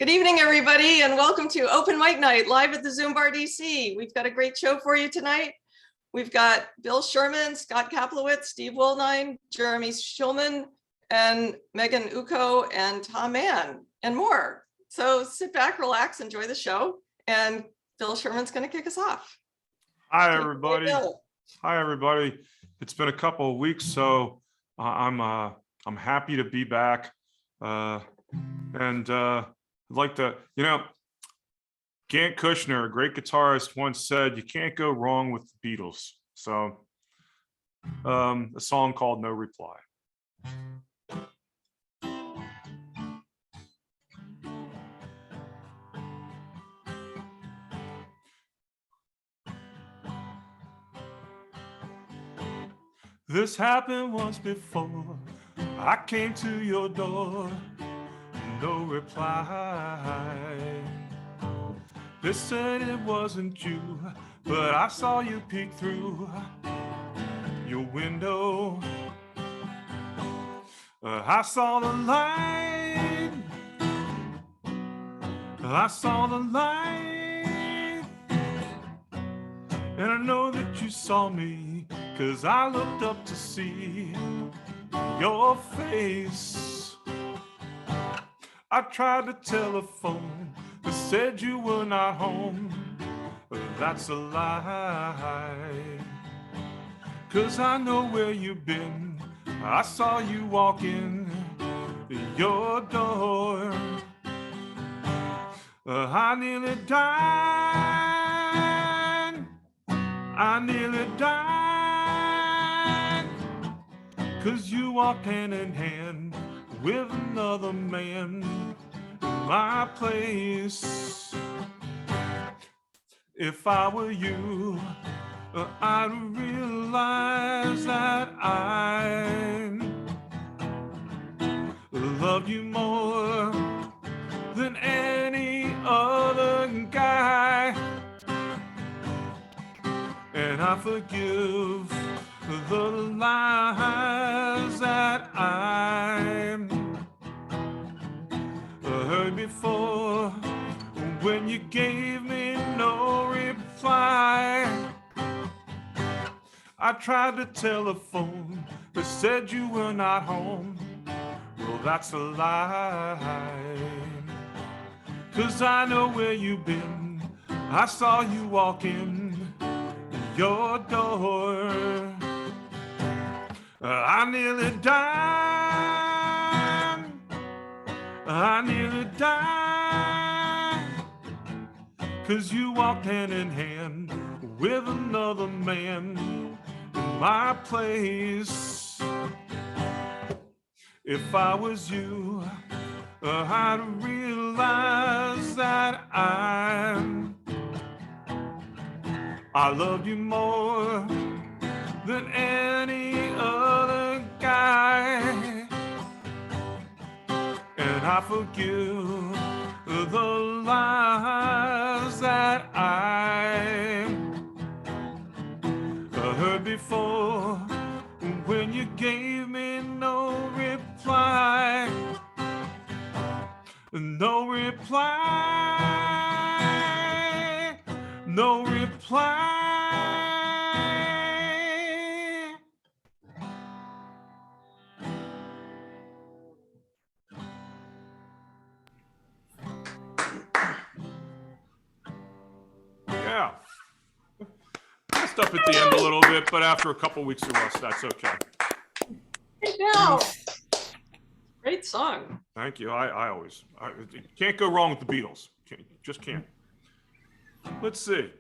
Good evening, everybody, and welcome to Open Mic Night live at the ZoomBarDC. We've got a great show for you tonight. We've got Bill Sherman, Scott Kaplowitz, Steve Woolwine, Jeremy Schuhmann, and Megan Ukoh, and Tom Mann, and more. So sit back, relax, enjoy the show, and Bill Sherman's going to kick us off. Hi, everybody. Hi, everybody. It's been a couple of weeks, so I'm happy to be back, and I'd like to, Gant Kushner, a great guitarist, once said, "You can't go wrong with the Beatles." So, a song called "No Reply." This happened once before. I came to your door, no reply. They said it wasn't you, but I saw you peek through your window. I saw the light. I saw the light. And I know that you saw me, 'cause I looked up to see your face. I tried to telephone, but said you were not home. That's a lie, 'cause I know where you've been. I saw you walk in your door. I nearly died. I nearly died, 'cause you walked hand in hand with another man in my place. If I were you, I'd realize that I love you more than any other guy. And I forgive the lies that I heard before, when you gave me no reply. I tried to telephone, but said you were not home. Well, that's a lie, 'cause I know where you've been. I saw you walk in your door. I nearly died. I nearly died, 'cause you walked hand in hand with another man in my place. If I was you, I'd realize that I love you more than any other guy. And I forgive the lies that I heard before, when you gave me no reply. No reply. No reply. Yeah. Messed up at the end a little bit, but after a couple weeks of rust, that's okay. Bill. Great song. Thank you. I can't go wrong with the Beatles. Just can't. Let's see.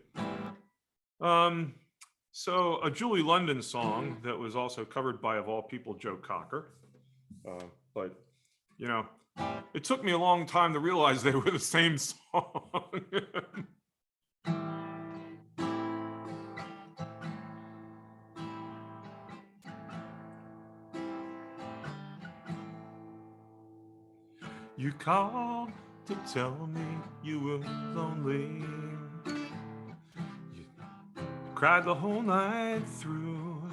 So a Julie London song that was also covered by, of all people, Joe Cocker. But, it took me a long time to realize they were the same song. You called to tell me you were lonely. You cried the whole night through.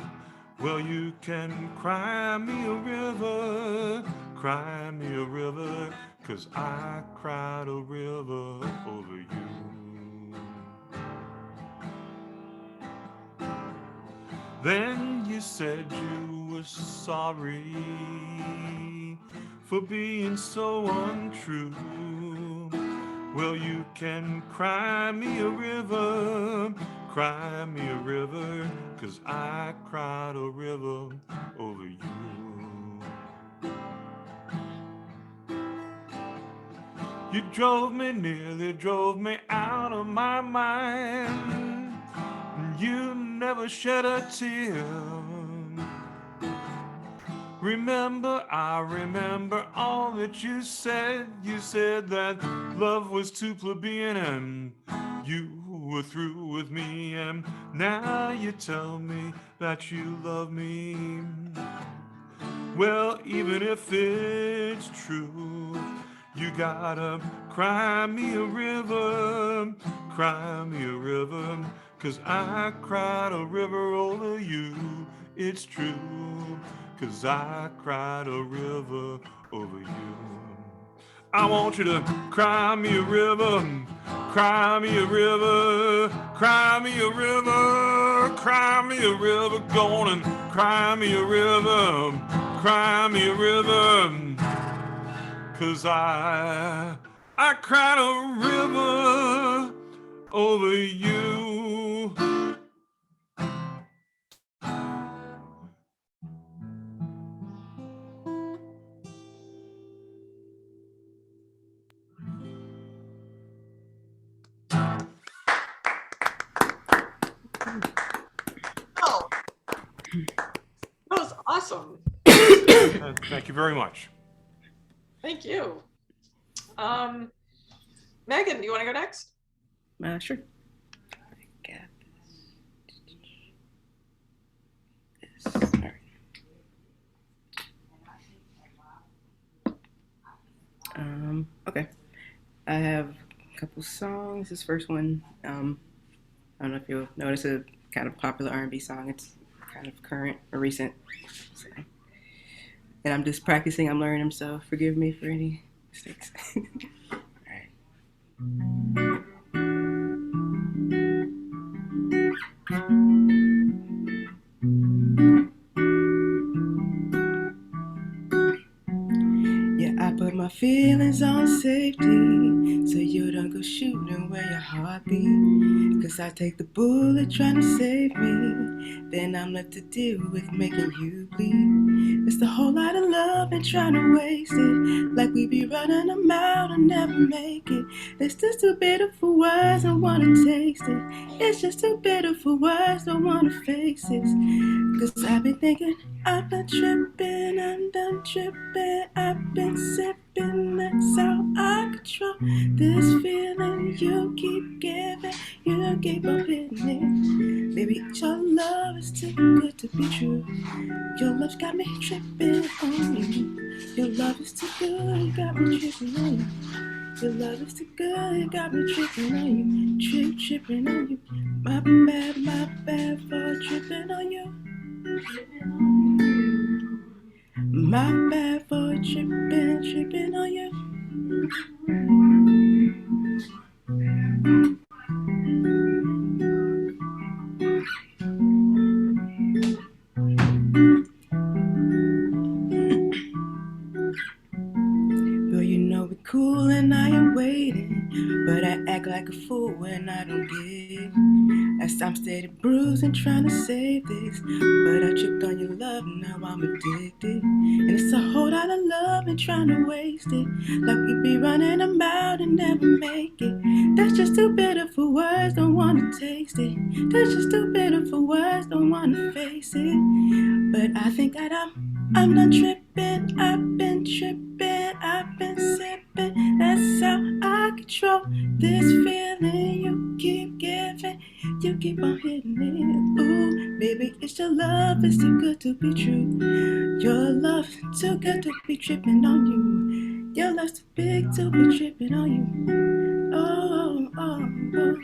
Well, you can cry me a river, cry me a river, 'cause I cried a river over you. Then you said you were sorry for being so untrue. Well, you can cry me a river, 'cause I cried a river over you. You nearly drove me out of my mind. You never shed a tear. I remember all that you said. You said that love was too plebeian and you were through with me. And now you tell me that you love me. Well, even if it's true, you gotta cry me a river, 'cause I cried a river over you. It's true, 'cause I cried a river over you. I want you to cry me a river, cry me a river, cry me a river, cry me a river, go on and cry me a river, cry me a river, 'cause I cried a river over you. Oh, that was awesome. Thank you very much. Thank you. Megan, do you want to go next? Sure. I got this. All right. Okay. I have a couple songs. This first one, I don't know if you'll notice, a kind of popular R&B song. It's kind of current or recent. So, and I'm just practicing. I'm learning them, so forgive me for any mistakes. All right. Yeah, I put my feelings on safety, so you don't go shooting where your heart beat. 'Cause I take the bullet trying to save me, then I'm left to deal with making you bleed. It's a whole lot of love and trying to waste it, like we be running them out and never make it. It's just too bitter for words, I wanna taste it. It's just too bitter for words, don't wanna face it. 'Cause I've been thinking, I've been tripping, I'm done tripping, I've been sipping, that's how I control this feeling you keep giving, you keep on hitting it. Baby, your love is too good to be true. Your love's got me tripping on you. Your love is too good, got me tripping on you. Your love is too good, got me tripping on you. Tripping on you. My bad for tripping on you. My bad for tripping on you. Girl, you know we're cool and I am waiting, but I act like a fool when I don't give. As I'm steady bruising, trying to save this, but I tripped on your love, now I'm addicted. And it's a whole lot of love and trying to waste it, like we be running them out and never make it. That's just too bitter for words, don't wanna taste it. That's just too bitter for words, don't wanna face it. But I think that I'm done tripping, I've been tripping, I've been sipping. That's how I control this feeling you keep giving. You keep on hitting it. Ooh, baby, it's your love, it's too good to be true. Your love is too good to be tripping on you. Your love's too big to be tripping on you. Oh, oh, oh.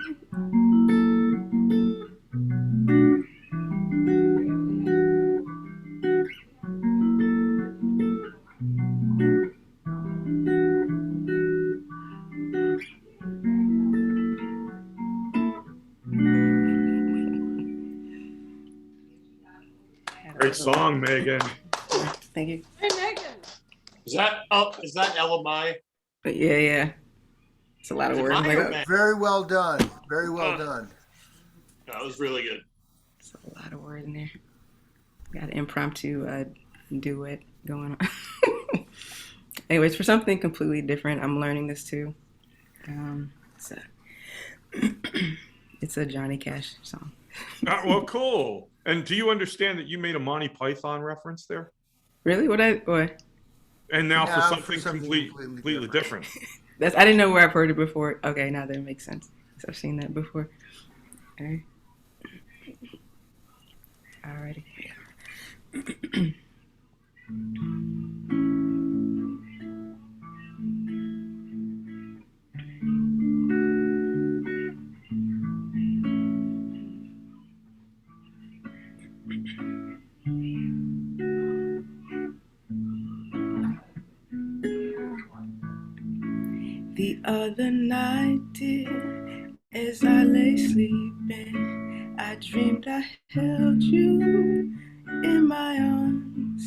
Great song, Megan. Thank you. Hey, Megan. Is that LMI? But yeah. It's a lot of Is it work. mine Like, or Meg? Very well done. Very well done. That was really good. it's a lot of words in there. Got an impromptu duet going on. Anyways, for something completely different, I'm learning this too. So it's a Johnny Cash song. Well, cool. And do you understand that you made a Monty Python reference there? Really? What? And now Now for for something something completely completely different. That's, I didn't know where I've heard it before. Okay, now that makes sense. So I've seen that before. All right. Alrighty. The other night, dear, as I lay sleeping, I dreamed I held you in my arms.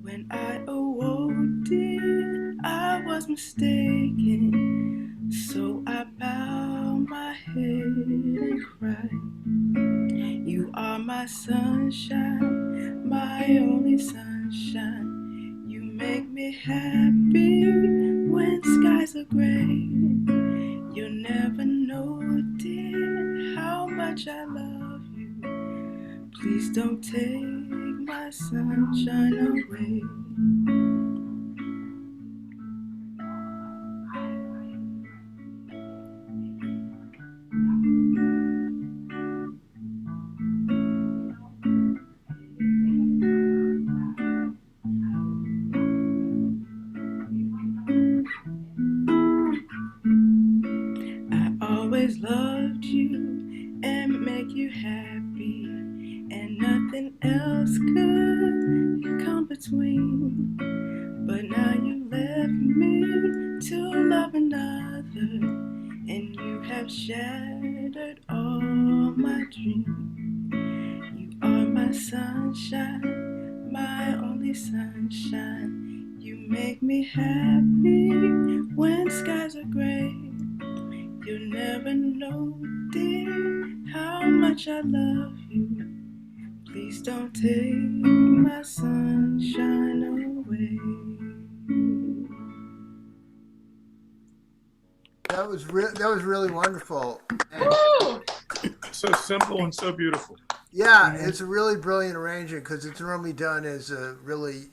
When I awoke, dear, I was mistaken. So I bowed my head and cried. You are my sunshine, my only sunshine. You make me happy when skies are gray. You'll never know, dear, how much I love you. Please don't take my sunshine away. Always loved you and make you happy, and nothing else could come between. But now you left me to love another, and you have shattered all my dreams. You are my sunshine, my only sunshine. You make me happy when skies are gray. You'll never know, dear, how much I love you. Please don't take my sunshine away. That was really wonderful. And Woo! So simple and so beautiful. yeah, it's a really brilliant arrangement because it's normally done as a really,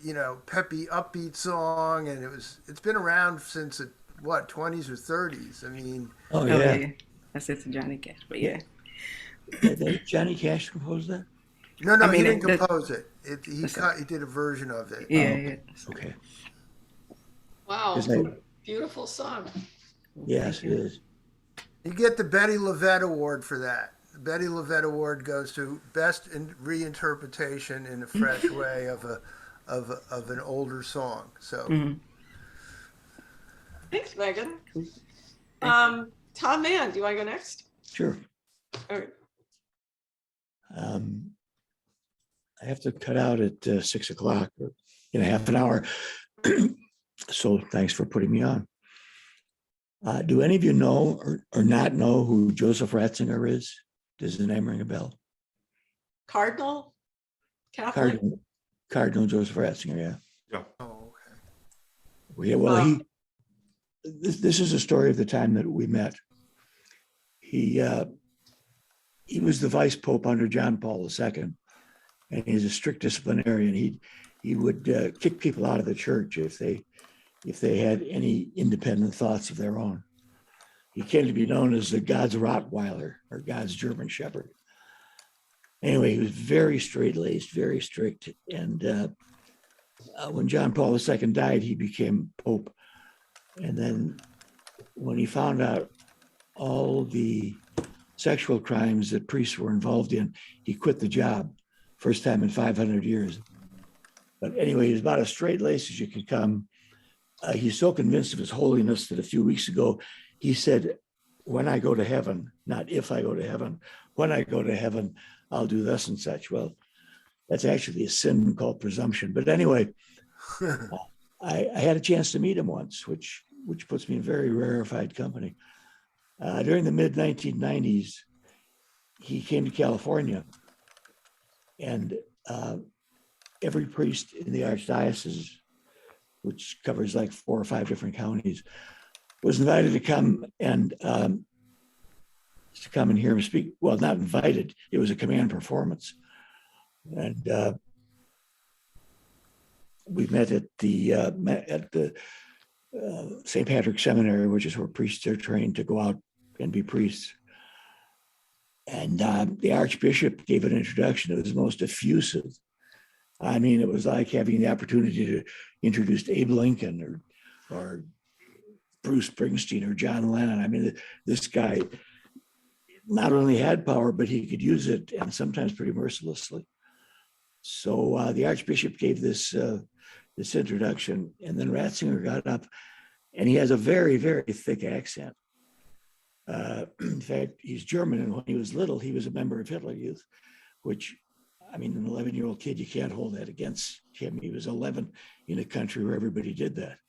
peppy, upbeat song, and it's been around since the 20s or 30s. I mean, Oh, yeah. That's it to Johnny Cash, but yeah. Did Johnny Cash compose that? no, I he mean, didn't compose it. He did a version of it. Yeah. Okay. Wow. 'Cause I- Beautiful song. Yes, it is. You get the Betty LaVette Award for that. The Betty LaVette Award goes to best reinterpretation in a fresh way of an older song. So. Mhm. Thanks, Megan. Tom Mann, do you want to go next? Sure. All right. I have to cut out at 6 o'clock or in a half an hour. So thanks for putting me on. Do any of you know or not know who Joseph Ratzinger is? Does his name ring a bell? Cardinal? Catholic? Cardinal Joseph Ratzinger, yeah. Oh, okay. Well, this is a story of the time that we met. He was the vice pope under John Paul II, and he's a strict disciplinarian. He would kick people out of the church if they had any independent thoughts of their own. He came to be known as the God's Rottweiler or God's German Shepherd. Anyway, he was very straight-laced, very strict. And when John Paul II died, he became Pope. And then when he found out all the sexual crimes that priests were involved in, he quit the job. First time in 500 years. But anyway, he's about as straight-laced as you could come. He's so convinced of his holiness that a few weeks ago, he said, when I go to heaven, not if I go to heaven, when I go to heaven, I'll do thus and such. Well, That's actually a sin called presumption. But anyway, I had a chance to meet him once, which puts me in very rarefied company. During the mid 1990s, he came to California, and every priest in the archdiocese, which covers like 4 or 5 different counties, was invited to come and hear him speak. Well, not invited; it was a command performance, and we met at the St. Patrick's Seminary, which is where priests are trained to go out and be priests. And the Archbishop gave an introduction. It was most effusive. I mean, it was like having the opportunity to introduce Abe Lincoln or Bruce Springsteen or John Lennon. I mean, this guy not only had power, but he could use it, and sometimes pretty mercilessly. So the Archbishop gave this introduction, and then Ratzinger got up, and he has a very, very thick accent. In fact, he's German, and when he was little, he was a member of Hitler Youth, which, I mean, an 11-year-old kid, you can't hold that against him. He was 11 in a country where everybody did that.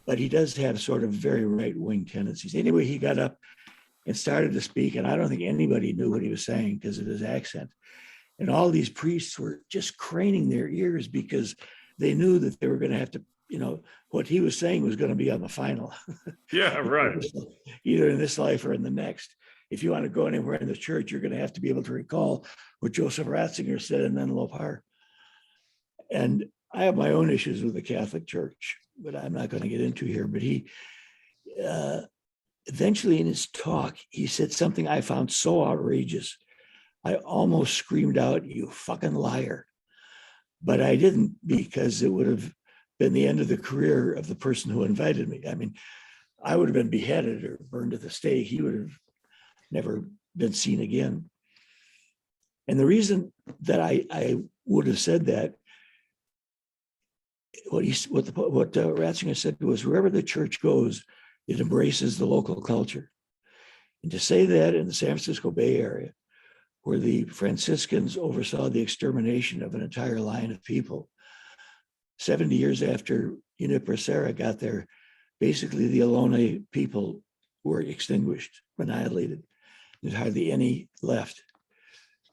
But he does have sort of very right-wing tendencies. Anyway, he got up and started to speak, and I don't think anybody knew what he was saying because of his accent. And all these priests were just craning their ears because they knew that they were going to have to, what he was saying was going to be on the final. Yeah, right. Either in this life or in the next. If you want to go anywhere in the church, you're going to have to be able to recall what Joseph Ratzinger said in Menlo Park. And I have my own issues with the Catholic Church, but I'm not going to get into here. But he eventually in his talk, he said something I found so outrageous. I almost screamed out, "You fucking liar." But I didn't, because it would have been the end of the career of the person who invited me. I mean, I would have been beheaded or burned at the stake. He would have never been seen again. And the reason that I would have said that, what Ratzinger said was, wherever the church goes, it embraces the local culture. And to say that in the San Francisco Bay Area, where the Franciscans oversaw the extermination of an entire line of people, 70 years after Junipero Serra got there, basically the Ohlone people were extinguished, annihilated. There's hardly any left.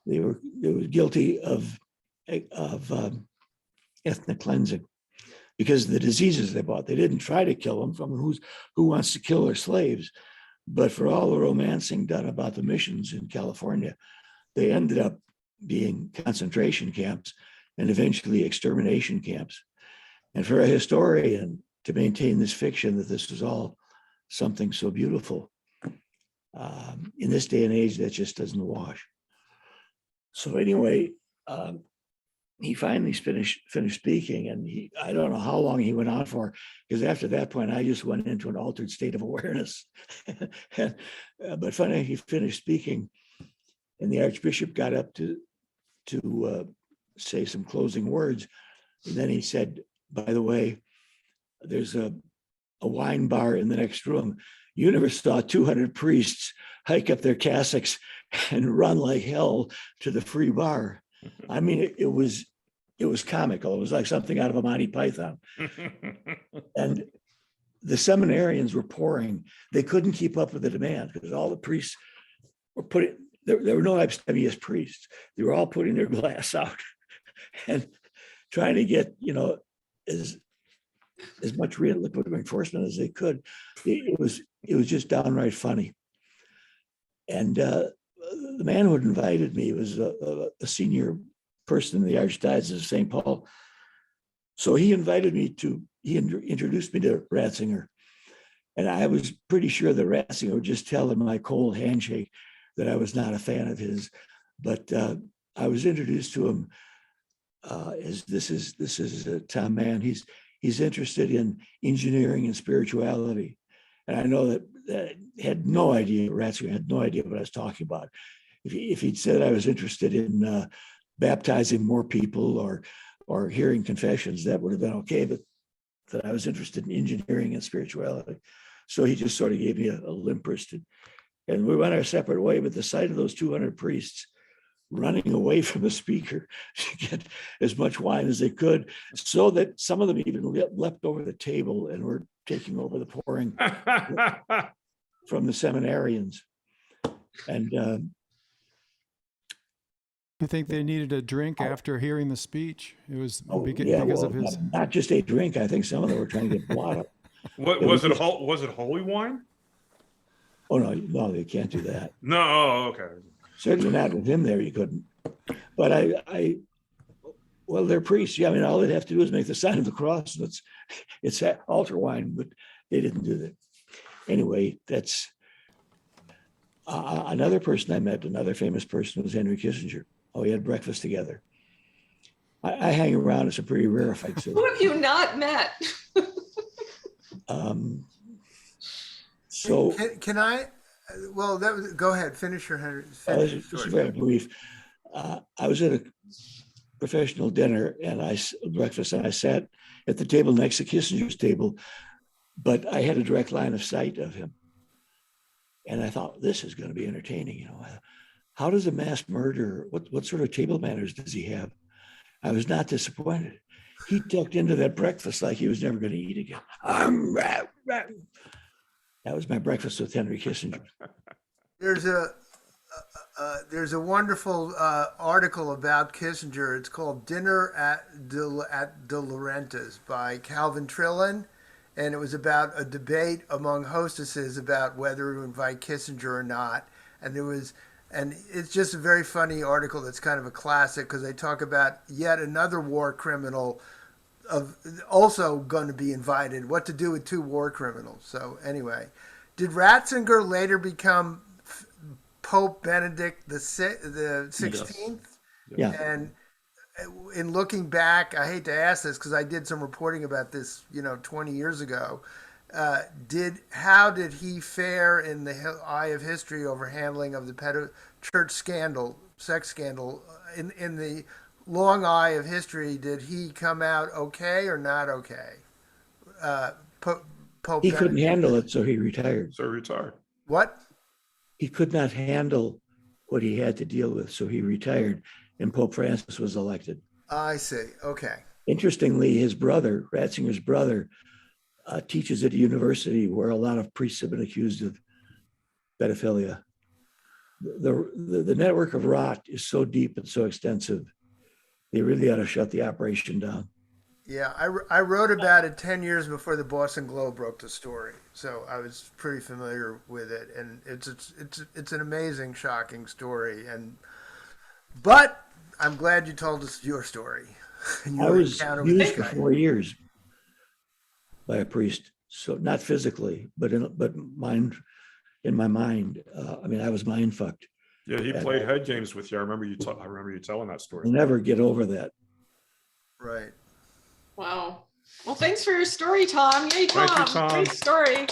They were guilty of ethnic cleansing because of the diseases they brought. They didn't try to kill them from who wants to kill their slaves, but for all the romancing done about the missions in California, they ended up being concentration camps and eventually extermination camps. And for a historian to maintain this fiction that this was all something so beautiful, in this day and age, that just doesn't wash. So anyway, he finally finished speaking, and I don't know how long he went on for, because after that point, I just went into an altered state of awareness. But finally, he finished speaking, and the Archbishop got up to say some closing words. And then he said, "By the way, there's a wine bar in the next room. You never saw 200 priests hike up their cassocks and run like hell to the free bar." I mean, it was comical. It was like something out of a Monty Python. And the seminarians were pouring. They couldn't keep up with the demand because all the priests were there were no abstemious priests. They were all putting their glass out and trying to get, as much liquid reinforcement as they could. It was just downright funny. And the man who had invited me was a senior person in the Archdiocese of St. Paul. So he introduced me to Ratzinger. And I was pretty sure that Ratzinger would just tell in my cold handshake that I was not a fan of his. But I was introduced to him as this is Tom Mann. He's interested in engineering and spirituality. And I know that had no idea, Ratzinger had no idea what I was talking about. If he'd said I was interested in baptizing more people or hearing confessions, that would have been okay, but that I was interested in engineering and spirituality. So he just sort of gave me a limp wrist, and we went our separate way. But the sight of those 200 priests running away from the speaker to get as much wine as they could, so that some of them even leapt over the table and were taking over the pouring from the seminarians. And You think they needed a drink after hearing the speech? It was yeah, because well, of his. not just a drink. I think some of them were trying to get blot up. What was it? Was it holy wine? Oh no, they can't do that. No, oh, okay. Certainly not with him there. You couldn't. But well, they're priests. Yeah, I mean, all they'd have to do is make the sign of the cross, and it's altar wine. But they didn't do that. Anyway, that's another person I met. Another famous person was Henry Kissinger. Oh, we had breakfast together. I hang around at some pretty rarefied cities. Who have you not met? So Can I? Well, go ahead. Finish your Henry. this is very brief. I was at a professional dinner and breakfast, and I sat at the table next to Kissinger's table, but I had a direct line of sight of him. And I thought, this is going to be entertaining. You know, how does a mass murderer, what sort of table manners does he have? I was not disappointed. He tucked into that breakfast like he was never going to eat again. That was my breakfast with Henry Kissinger. There's a wonderful article about Kissinger. It's called "Dinner at De Laurentiis" by Calvin Trillin, and it was about a debate among hostesses about whether to invite Kissinger or not. And it's just a very funny article that's kind of a classic, because they talk about yet another war criminal also going to be invited. What to do with two war criminals. So anyway, did Ratzinger later become Pope Benedict the 16th? Yeah. And in looking back, I hate to ask this because I did some reporting about this, 20 years ago. How did he fare in the eye of history over handling of the church scandal, sex scandal? In the long eye of history, did he come out okay or not okay? Pope He couldn't handle it, so he retired. So retired. What? He could not handle what he had to deal with, so he retired, and Pope Francis was elected. I see. Okay. Interestingly, his brother, Ratzinger's brother, teaches at a university where a lot of priests have been accused of pedophilia. The network of rot is so deep and so extensive, they really ought to shut the operation down. Yeah, I wrote about it 10 years before the Boston Globe broke the story, so I was pretty familiar with it, and it's an amazing, shocking story. But I'm glad you told us your story. I was used for 4 years by a priest, so not physically, but in my mind. I was mind fucked. Yeah, he played head games with you. I remember you telling that story. I'll never get over that. Right. Wow. Well, thanks for your story, Tom. Yay, Tom. Thank you, Tom. Great story.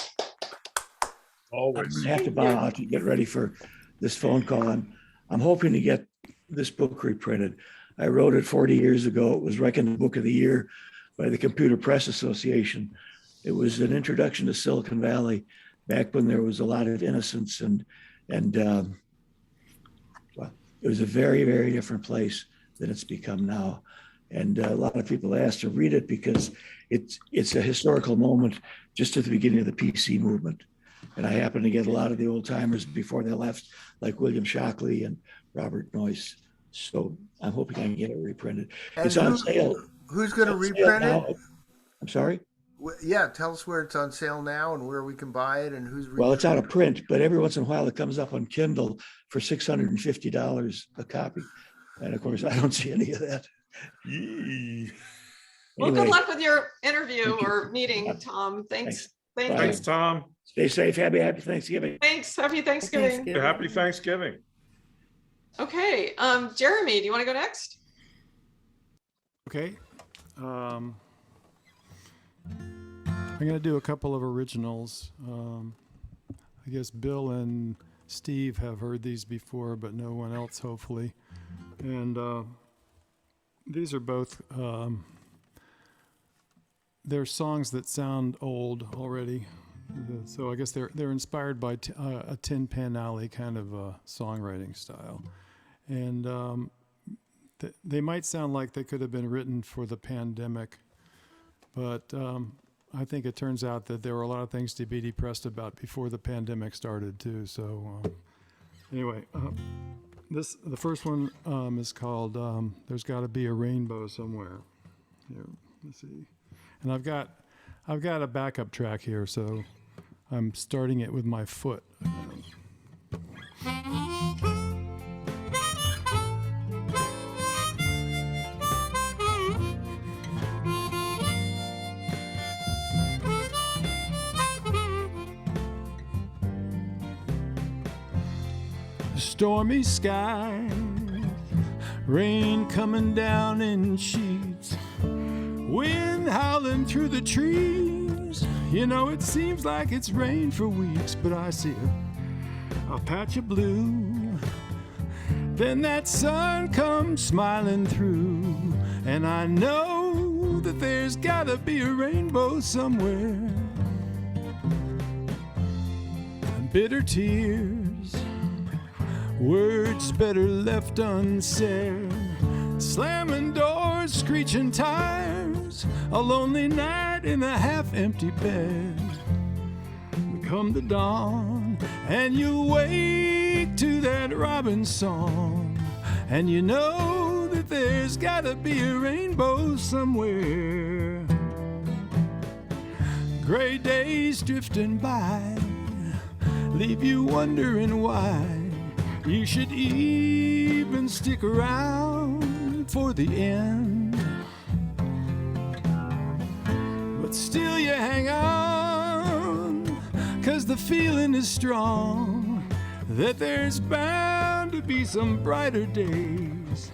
I'm Always. going to have to bow out to get ready for this phone call. I'm hoping to get this book reprinted. I wrote it 40 years ago. It was reckoned Book of the Year by the Computer Press Association. It was an introduction to Silicon Valley back when there was a lot of innocence and it was a very, very different place than it's become now. And a lot of people asked to read it because it's a historical moment just at the beginning of the PC movement. And I happen to get a lot of the old timers before they left, like William Shockley and Robert Noyce. So I'm hoping I can get it reprinted. And it's on sale. Who's going to reprint it? I'm sorry? Yeah, tell us where it's on sale now and where we can buy it and who's. Well, it's out of print, but every once in a while it comes up on Kindle for $650 a copy. And of course, I don't see any of that. Yee. Well, Anyway, good luck with your interview Thank you. or meeting, Tom. Thanks. Thank Bye. you. Thanks, Tom. Stay safe. Happy Thanksgiving. Thanks. Happy Thanksgiving. Happy Thanksgiving. Okay. Jeremy, do you want to go next? Okay. I'm going to do a couple of originals. I guess Bill and Steve have heard these before, but no one else, hopefully. And these are both, they're songs that sound old already. So I guess they're inspired by a Tin Pan Alley kind of songwriting style. And they might sound like they could have been written for the pandemic, but I think it turns out that there were a lot of things to be depressed about before the pandemic started too. So anyway, the first one is called "There's Got to Be a Rainbow Somewhere." Here, let's see, and I've got a backup track here, so I'm starting it with my foot. Stormy sky, rain coming down in sheets, wind howling through the trees. You know, it seems like it's rained for weeks, but I see a patch of blue. Then that sun comes smiling through, and I know that there's gotta be a rainbow somewhere. Bitter tears, words better left unsaid, slamming doors, screeching tires, a lonely night in a half-empty bed. We come the dawn, and you wake to that robin song, and you know that there's gotta be a rainbow somewhere. Gray days drifting by leave you wondering why you should even stick around for the end. But still you hang on, 'cause the feeling is strong that there's bound to be some brighter days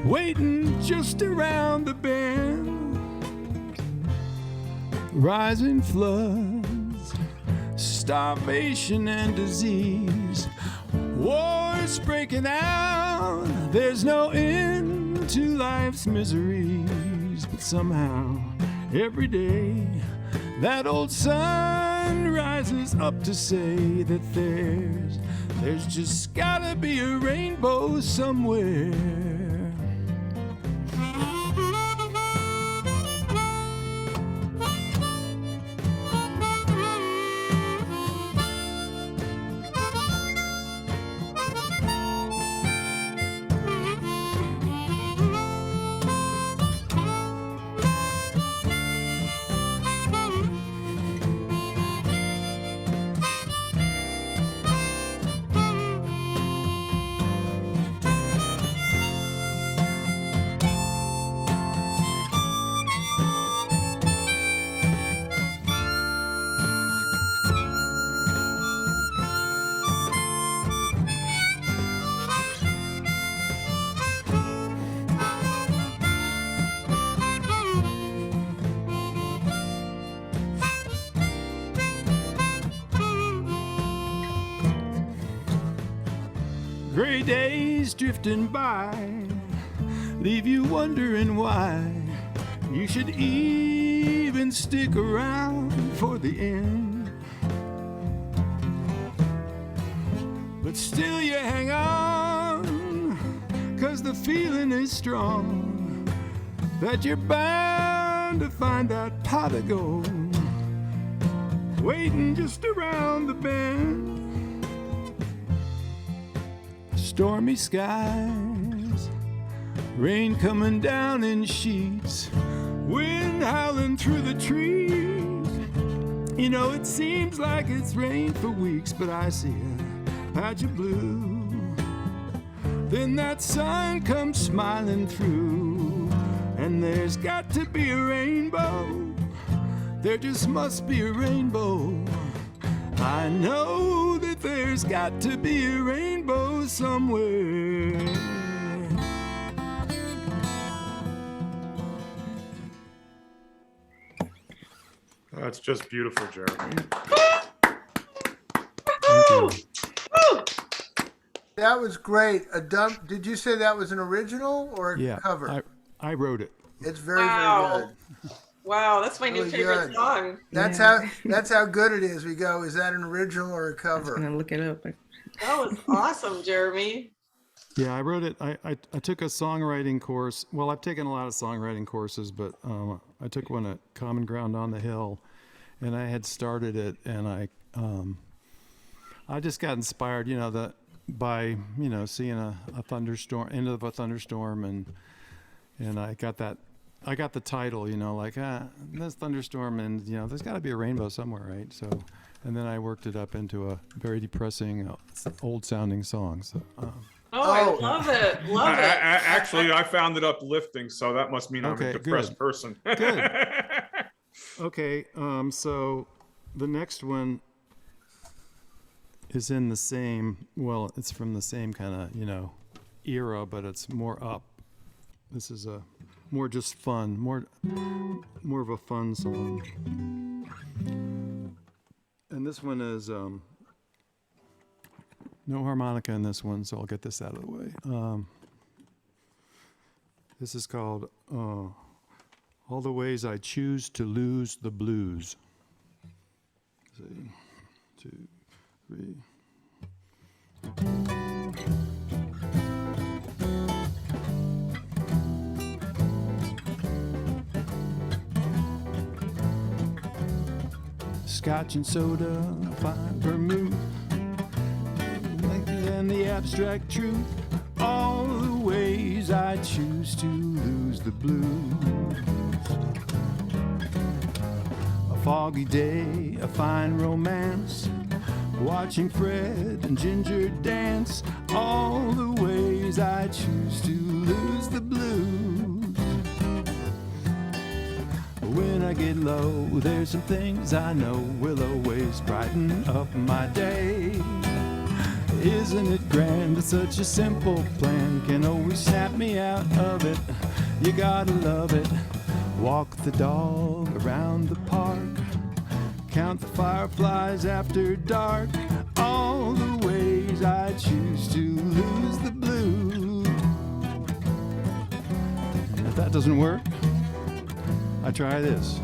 waiting just around the bend. Rising floods, starvation and disease, wars breaking out, there's no end to life's miseries. But somehow, every day, that old sun rises up to say that there's just gotta be a rainbow somewhere. Gray days drifting by leave you wondering why you should even stick around for the end. But still you hang on, 'cause the feeling is strong that you're bound to find that pot of gold waiting just around the bend. Stormy skies, rain coming down in sheets, wind howling through the trees. You know, it seems like it's rained for weeks, but I see a patch of blue. Then that sun comes smiling through, and there's got to be a rainbow. There just must be a rainbow. I know that there's got to be a rainbow somewhere. That's just beautiful, Jeremy. That was great. Did you say that was an original or a cover? I wrote it. It's very, Wow. very good. Wow, that's my new Really favorite good. song. That's how good it is. We go, is that an original or a I was cover? gonna look it up. That was awesome, Jeremy. Yeah, I wrote it. I took a songwriting course. Well, I've taken a lot of songwriting courses, but I took one at Common Ground on the Hill, and I had started it, and I just got inspired, by seeing a thunderstorm, end of a thunderstorm, and I got the title, this thunderstorm, and there's got to be a rainbow somewhere, right? So, and then I worked it up into a very depressing, old-sounding song. So. I love it. Love it. Actually, I found it uplifting, so that must mean I'm Okay, a depressed good. person. Good. Okay, so the next one is in the same, it's from the same kind of, era, but it's more up. This is a more just fun, more of a fun song. And this one is no harmonica in this one, so I'll get this out of the way. This is called All the Ways I Choose to Lose the Blues. Let's see, 2, 3. Scotch and soda, fine vermouth, and the abstract truth. All the ways I choose to lose the blues. A foggy day, a fine romance, watching Fred and Ginger dance. All the ways I choose to lose the blues. When I get low, there's some things I know will always brighten up my day. Isn't it grand? Such a simple plan can always snap me out of it. You gotta love it. Walk the dog around the park, count the fireflies after dark. All the ways I choose to lose the blues. And if that doesn't work, I try this.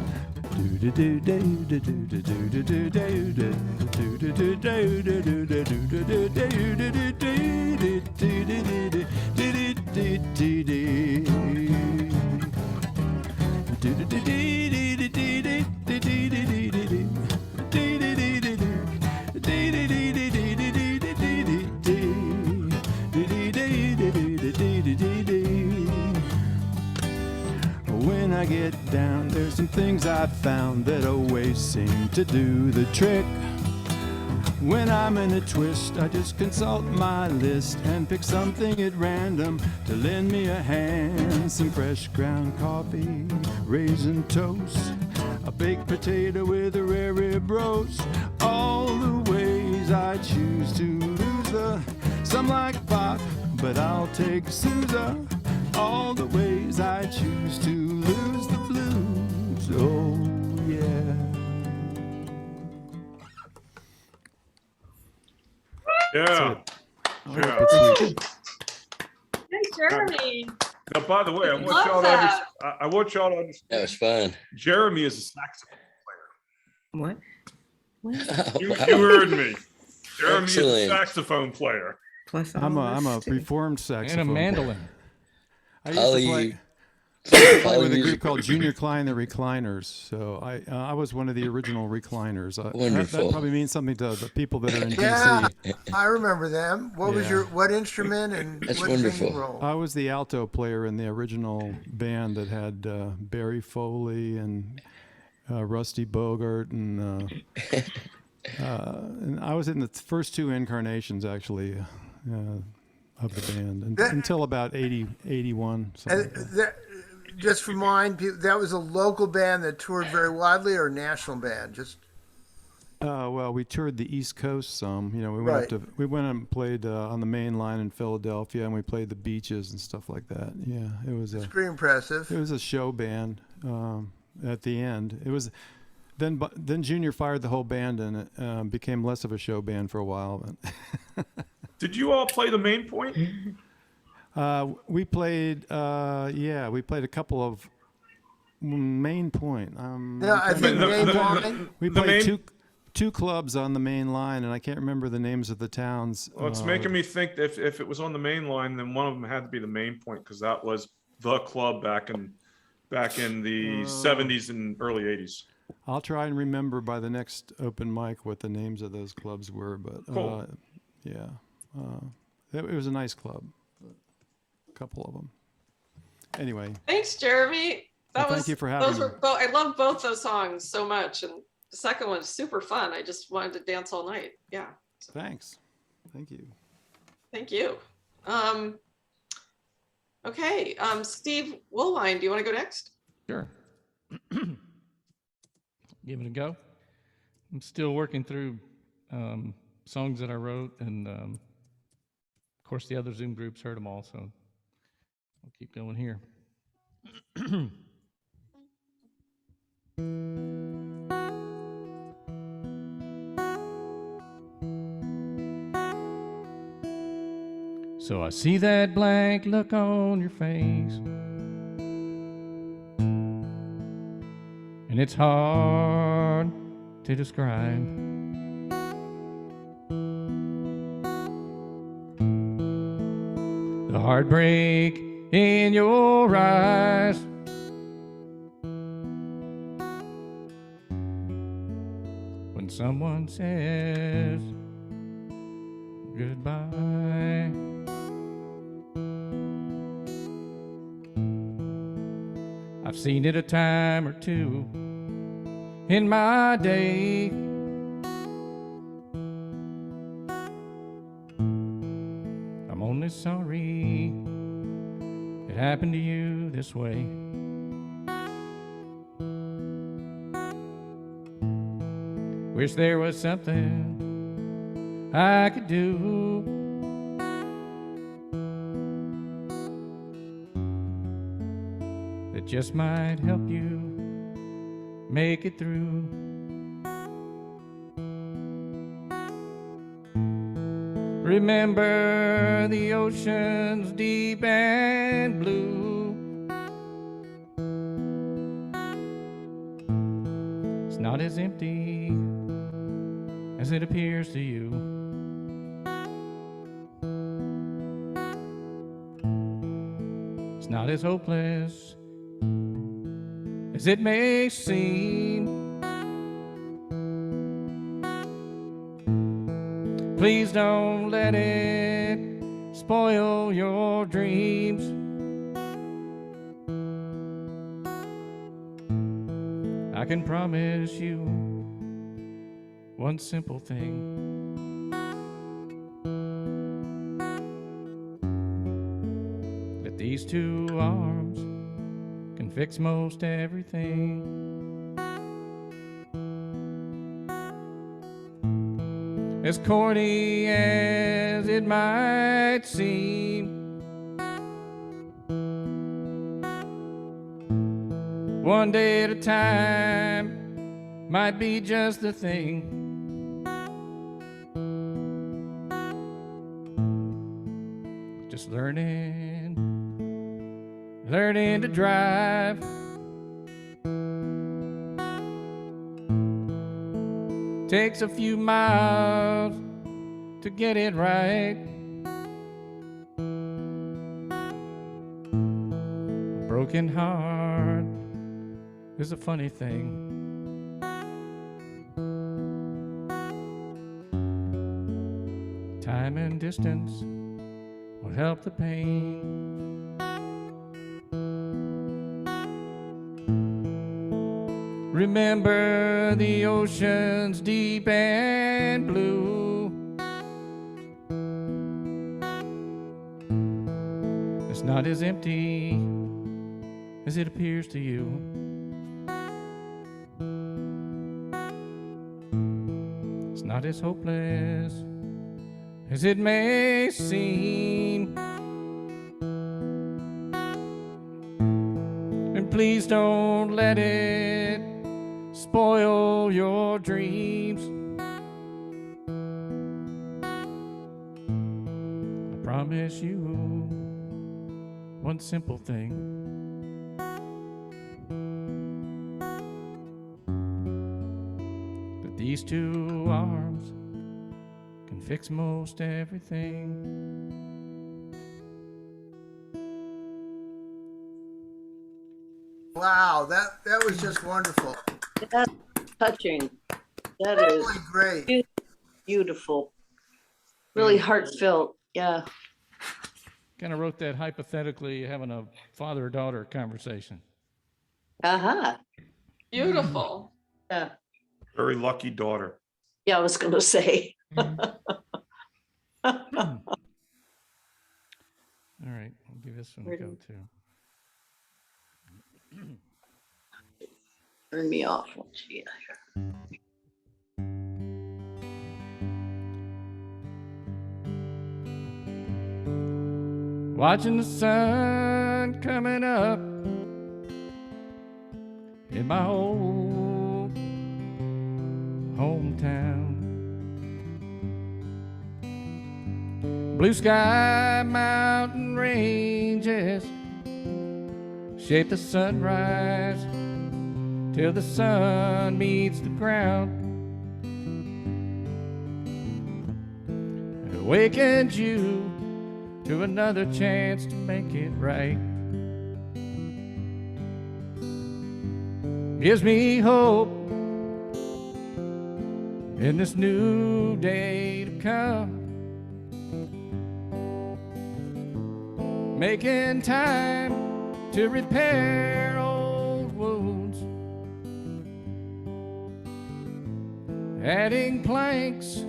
When I get down, there's some things I've found that always seem to do the trick. When I'm in a twist, I just consult my list and pick something at random to lend me a hand. Some fresh ground coffee, raisin toast, a baked potato with a rare rib roast. All the ways I choose to lose the, some like pop, but I'll take Sousa. All the ways I choose to lose the blues. Oh yeah. Yeah. Yeah. Hey, Jeremy. Now, by the way, I want Love y'all to that. I want y'all to understand. That was fun. Jeremy is a saxophone What? player. You heard me. Jeremy is a Excellent. saxophone player. Plus, I'm all a this too. reformed saxophone. And a mandolin. I used to play All with a music group called producer. Junior Klein the Recliners. So I was one of the original recliners. That Wonderful. probably means something to the people that are in Yeah, DC. I remember them. What was Yeah. what instrument and That's what wonderful. singing role? I was the alto player in the original band that had Barry Foley and Rusty Bogart and I was in the first two incarnations actually of the band until about 81. Something like that. Just remind people, that was a local band that toured very widely, or a national band? Just Well, we toured the East Coast some. We went Right. up to we went and played on the main line in Philadelphia, and we played the beaches and stuff like that. Yeah, it was pretty impressive. it was a show band. At the end, it was then Junior fired the whole band, and it became less of a show band for a while. Did you all play the main point? We played we played a couple of Main Point. Yeah, I think The- Main the- Line. We the played main- two clubs on the main line, and I can't remember the names of the towns. Well, it's making me think that if it was on the main line, then one of them had to be the Main Point, because that was the club back in the 70s and early 80s. I'll try and remember by the next open mic what the names of those clubs were, but Cool. yeah, it was a nice club. A couple of them. Anyway, Thanks, Jeremy. thank you for having me. I love both those songs so much, and the second one is super fun. I just wanted to dance all night. Yeah. Thanks. Thank you. Thank you. Okay, Steve Woolwine, do you want to go next? Sure. Give it a go. I'm still working through songs that I wrote, and of course the other Zoom groups heard them all, so I'll keep going here. So I see that blank look on your face, and it's hard to describe. The heartbreak in your eyes, when someone says goodbye. I've seen it a time or two in my day. I'm only sorry it happened to you this way. Wish there was something I could do that just might help you make it through. Remember the ocean's deep and blue. It's not as empty as it appears to you. It's not as hopeless as it may seem. Please don't let it spoil your dreams. I can promise you one simple thing, that these two arms can fix most everything. As corny as it might seem, one day at a time might be just the thing. Just learning to drive. Takes a few miles to get it right. A broken heart is a funny thing. Time and distance will help the pain. Remember the ocean's deep and blue. It's not as empty as it appears to you. It's not as hopeless as it may seem. And please don't let it spoil your dreams. I promise you one simple thing, that these two arms can fix most everything. Wow, that was just wonderful. That's touching. That is Really great. beautiful. Really heartfelt. Yeah. Kind of wrote that hypothetically having a father-daughter conversation. Uh-huh. Beautiful. Yeah. Very lucky daughter. Yeah, I was going to say. All right, I'll give this one a go too. Turn me off. Gee, Watching the sun coming up in my old hometown. Blue sky mountain ranges shape the sunrise till the sun meets the ground. It awakens you to another chance to make it right. Gives me hope in this new day to come. Making time to repair old wounds. Adding planks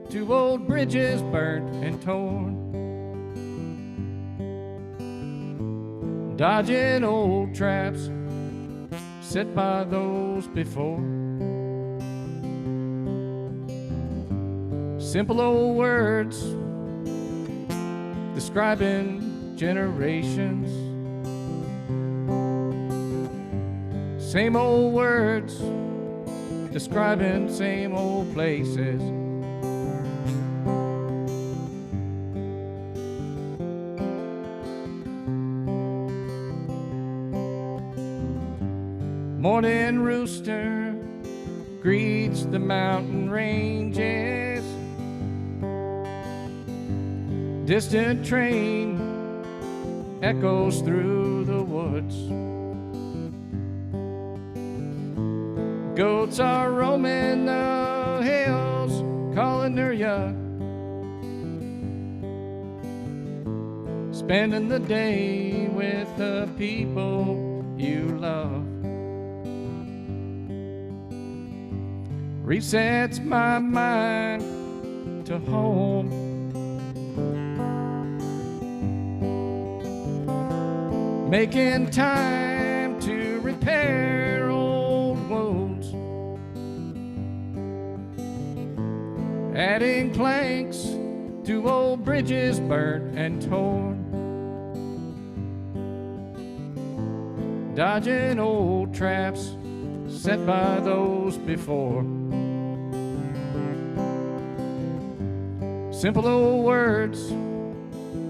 to old bridges burnt and torn. Dodging old traps set by those before. Simple old words describing generations. Same old words describing same old places. Morning rooster greets the mountain ranges. Distant train echoes through the woods. Goats are roaming the hills, calling their young. Spending the day with the people you love. Resets my mind to home. Making time to repair old wounds. Adding planks to old bridges burnt and torn. Dodging old traps set by those before. Simple old words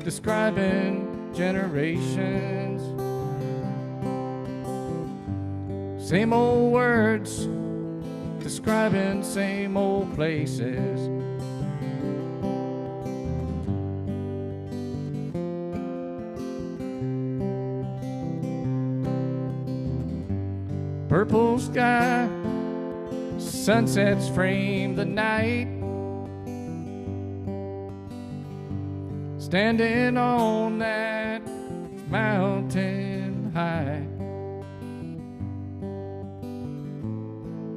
describing generations. Same old words describing same old places. Purple sky, sunsets frame the night. Standing on that mountain high.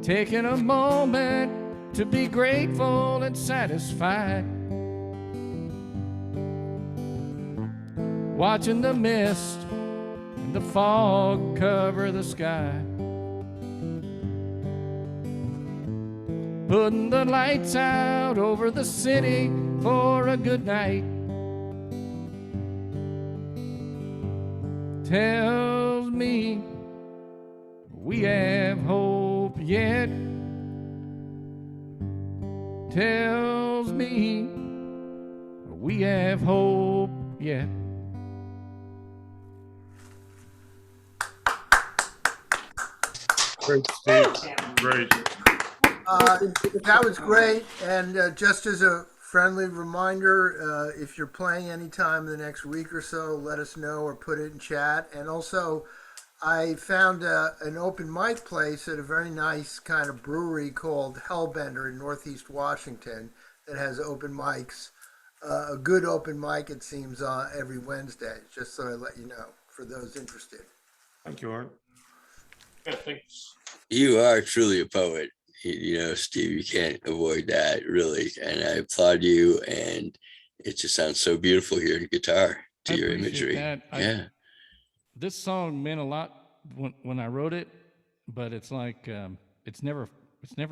Taking a moment to be grateful and satisfied. Watching the mist and the fog cover the sky. Putting the lights out over the city for a good night. Tells me we have hope yet. Tells me we have hope yet. Great, Steve. Great. That was great. And just as a friendly reminder, if you're playing anytime in the next week or so, let us know or put it in chat. And also, I found an open mic place at a very nice kind of brewery called Hellbender in Northeast Washington that has open mics. A good open mic, it seems, every Wednesday, just so I let you know for those interested. Thank you, Art. Yeah, thanks. You are truly a poet. You know, Steve, you can't avoid that, really. And I applaud you. And it just sounds so beautiful hearing guitar to your imagery. That. Yeah. This song meant a lot when I wrote it, but it's like it's never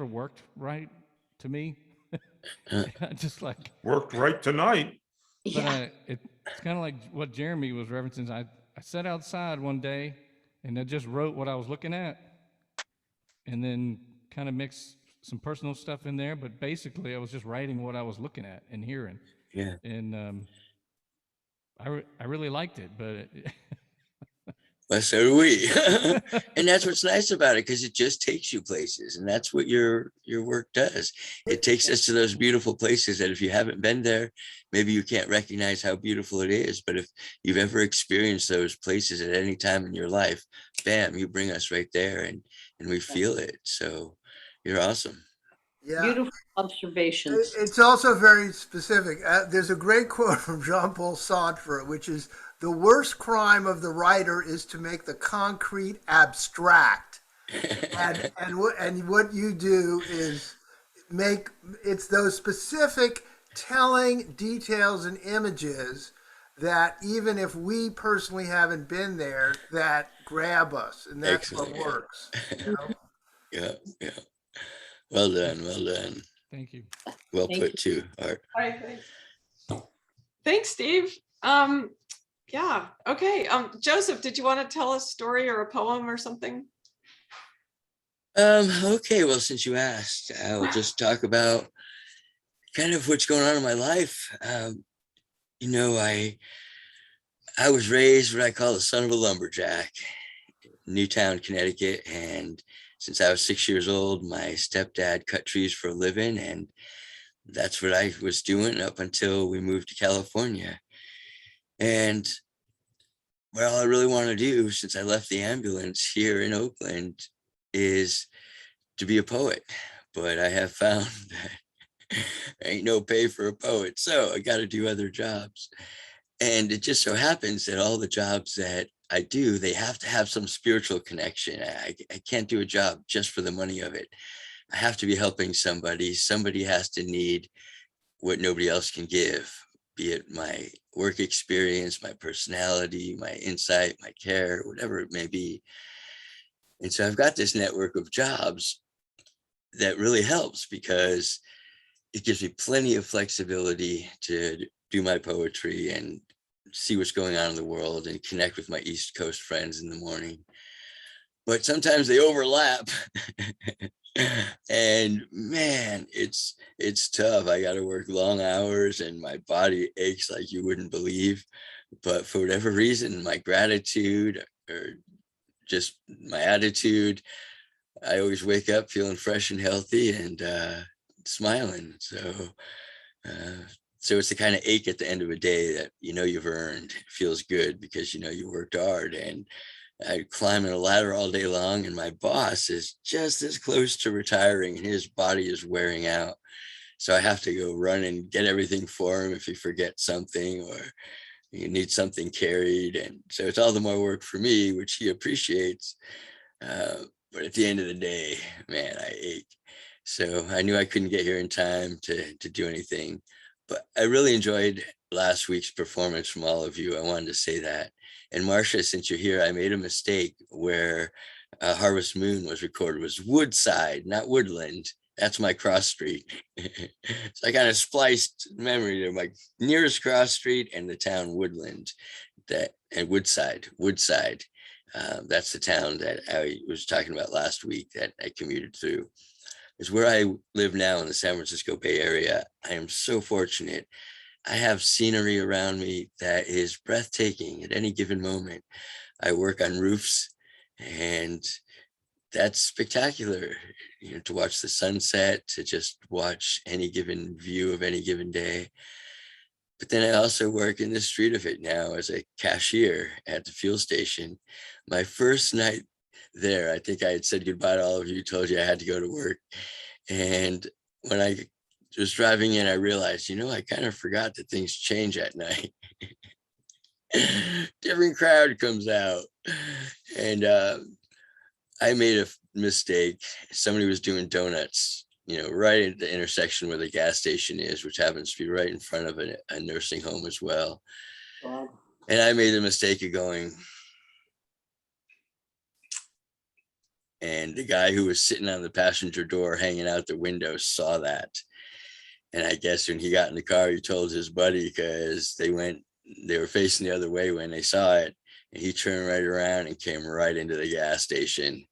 worked right to me. Just like Worked right tonight. But it's kind of like what Jeremy was referencing. I sat outside one day and I just wrote what I was looking at, and then kind of mixed some personal stuff in there. But basically, I was just writing what I was looking at and hearing. Yeah. And I really liked it, but Well, so do we. And that's what's nice about it, because it just takes you places, and that's what your work does. It takes us to those beautiful places that if you haven't been there, maybe you can't recognize how beautiful it is. But if you've ever experienced those places at any time in your life, bam, you bring us right there, and we feel it. So you're awesome. Yeah. Beautiful observations. It's also very specific. There's a great quote from Jean-Paul Sartre, which is, "The worst crime of the writer is to make the concrete abstract." and what you do is it's those specific telling details and images that even if we personally haven't been there, that grab us, and that's Excellent, what works. You know? Yeah. Well done. thank you. Well Thank put too, Art. All right, thanks, Steve. Yeah, okay. Joseph, did you want to tell a story or a poem or something? Okay, well, since you asked, I'll just talk about kind of what's going on in my life. You know, I was raised what I call the son of a lumberjack, Newtown, Connecticut. And since I was 6 years old, my stepdad cut trees for a living, and that's what I was doing up until we moved to California. And what all I really want to do since I left the ambulance here in Oakland is to be a poet. But I have found that ain't no pay for a poet, so I got to do other jobs. And it just so happens that all the jobs that I do, they have to have some spiritual connection. I can't do a job just for the money of it. I have to be helping somebody. Somebody has to need what nobody else can give, be it my work experience, my personality, my insight, my care, whatever it may be. And so I've got this network of jobs that really helps, because it gives me plenty of flexibility to do my poetry and see what's going on in the world and connect with my East Coast friends in the morning. But sometimes they overlap. And man, it's tough. I got to work long hours and my body aches like you wouldn't believe. But for whatever reason, my gratitude or just my attitude, I always wake up feeling fresh and healthy and smiling. So it's the kind of ache at the end of a day that you know you've earned. It feels good because you know you worked hard. And I climb a ladder all day long, and my boss is just as close to retiring and his body is wearing out. So I have to go run and get everything for him if he forgets something or he needs something carried. And so it's all the more work for me, which he appreciates. But at the end of the day, man, I ache. So I knew I couldn't get here in time to do anything. But I really enjoyed last week's performance from all of you. I wanted to say that. And Marcia, since you're here, I made a mistake where Harvest Moon was recorded. It was Woodside, not Woodland. That's my cross street. So I kind of spliced memory to my nearest cross street and the town Woodland, and Woodside. That's the town that I was talking about last week that I commuted through. Is where I live now in the San Francisco Bay Area. I am so fortunate. I have scenery around me that is breathtaking at any given moment. I work on roofs, and that's spectacular, you know, to watch the sunset, to just watch any given view of any given day. But then I also work in the street of it now as a cashier at the fuel station. My first night there, I think I had said goodbye to all of you, told you I had to go to work. And when I was driving in, I realized, you know, I kind of forgot that things change at night. Different crowd comes out. And I made a mistake. Somebody was doing donuts, you know, right at the intersection where the gas station is, which happens to be right in front of a nursing home as well. Wow. And I made the mistake of going. And the guy who was sitting on the passenger door hanging out the window saw that. And I guess when he got in the car, he told his buddy, because they were facing the other way when they saw it. And he turned right around and came right into the gas station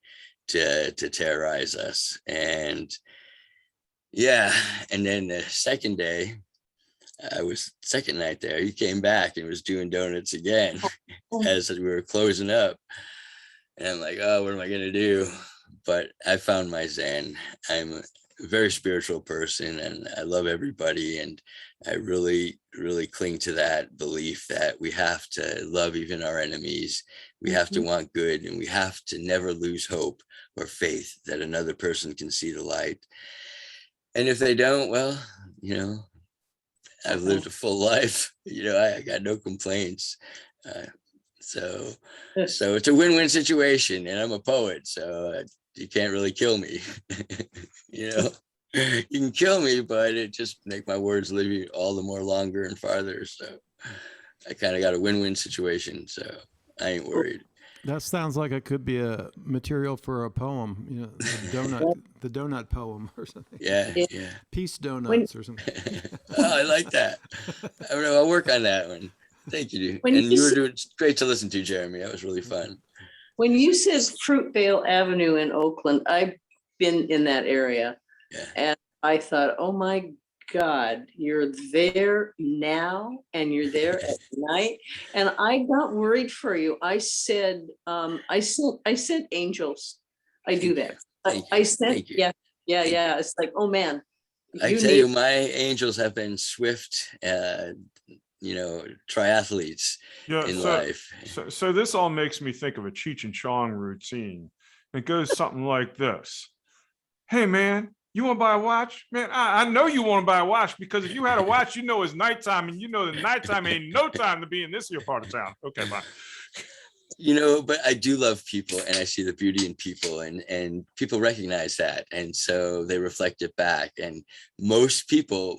to terrorize us. And yeah, and then the second day, second night there, he came back and was doing donuts again as we were closing up. And I'm like, oh, what am I going to do? But I found my Zen. I'm a very spiritual person and I love everybody. And I really, really cling to that belief that we have to love even our enemies. We have to want good, and we have to never lose hope or faith that another person can see the light. And if they don't, well, you know, I've lived a full life. You know, I got no complaints. So it's a win-win situation, and I'm a poet, so you can't really kill me. You know, you can kill me, but it just make my words live all the more longer and farther. So I kind of got a win-win situation, so I ain't worried. That sounds like it could be a material for a poem, you know, the donut poem or something. Yeah. Peace donuts or something. Oh, I like that. I don't know, I'll work on that one. Thank you. And you were doing great to listen to, Jeremy. That was really fun. When you said Fruitvale Avenue in Oakland, I've been in that area. Yeah. And I thought, oh my God, you're there now and you're there at night. And I got worried for you. I said angels. I do that. I said, yeah. It's like, oh man. I tell you, my angels have been swift, you know, triathletes in life. So this all makes me think of a Cheech and Chong routine. It goes something like this. Hey man, you want to buy a watch? Man, I know you want to buy a watch, because if you had a watch, you know it's nighttime, and you know the nighttime ain't no time to be in this here part of town. Okay, bye. You know, but I do love people, and I see the beauty in people, and people recognize that, and so they reflect it back. And most people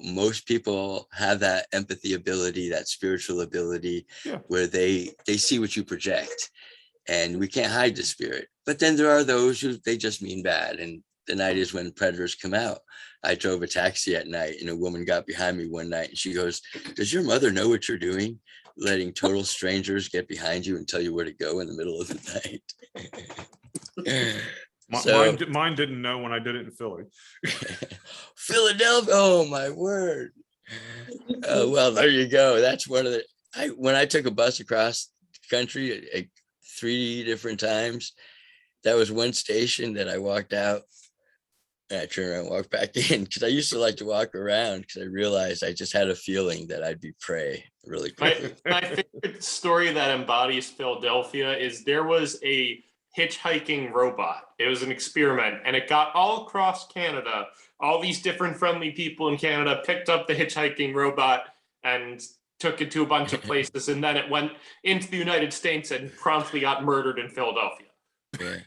have that empathy ability, that spiritual ability, where they see what you project, and we can't hide the spirit. But then there are those who they just mean bad, and the night is when predators come out. I drove a taxi at night, and a woman got behind me one night, and she goes, "Does your mother know what you're doing? Letting total strangers get behind you and tell you where to go in the middle of the night." Mine didn't know when I did it in Philly. Philadelphia, oh my word. Well, there you go. That's one of the, when I took a bus across the country 3 different times, that was one station that I walked out and I turned around and walked back in, because I used to like to walk around, because I realized I just had a feeling that I'd be prey really quickly. My favorite story that embodies Philadelphia is there was a hitchhiking robot. It was an experiment, and it got all across Canada. All these different friendly people in Canada picked up the hitchhiking robot and took it to a bunch of places, and then it went into the United States and promptly got murdered in Philadelphia. Yeah.